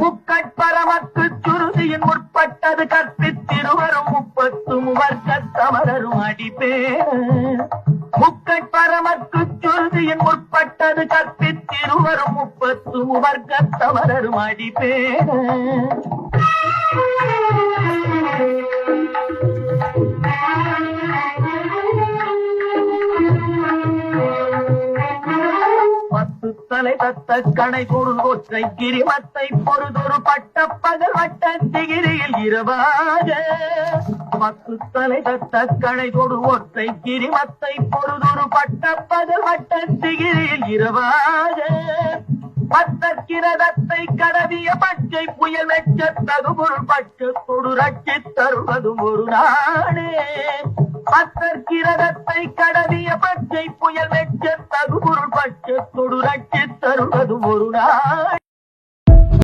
முக்கட்பரமக்கு சுருதியின் முற்பட்டது கற்பித்திருவரும் 30 வர்க்கத்தமரரும் அடிப்பேன். முக்கட்பரமக்கு சுருதியின் முற்பட்டது கற்பித்திருவரும் 30 வர்க்கத்தமரரும் அடிப்பேன். தலை தத்த கணை கொடு ஒற்றை கிரிமத்தை பொறுதொரு பட்ட பகல் வட்ட திகிரியில் இரவாக. 10 தலை தத்த கணை கொடு ஒற்றை கிரிமத்தை பொறுதொரு பட்ட பகல் வட்ட திகிரியில் இரவாக. பத்தக்கிரதத்தை கடவிய பச்சை புயல் வெச்ச தகுபொருள் பட்சத்தொடு ரட்சி தருவதும் ஒரு நாடே. பத்தற்கிரதத்தை கடவிய பச்சை புயல் வெச்ச தகுபொருள் பட்சத்தொடு ரட்சி தருவதும் ஒரு நாள்.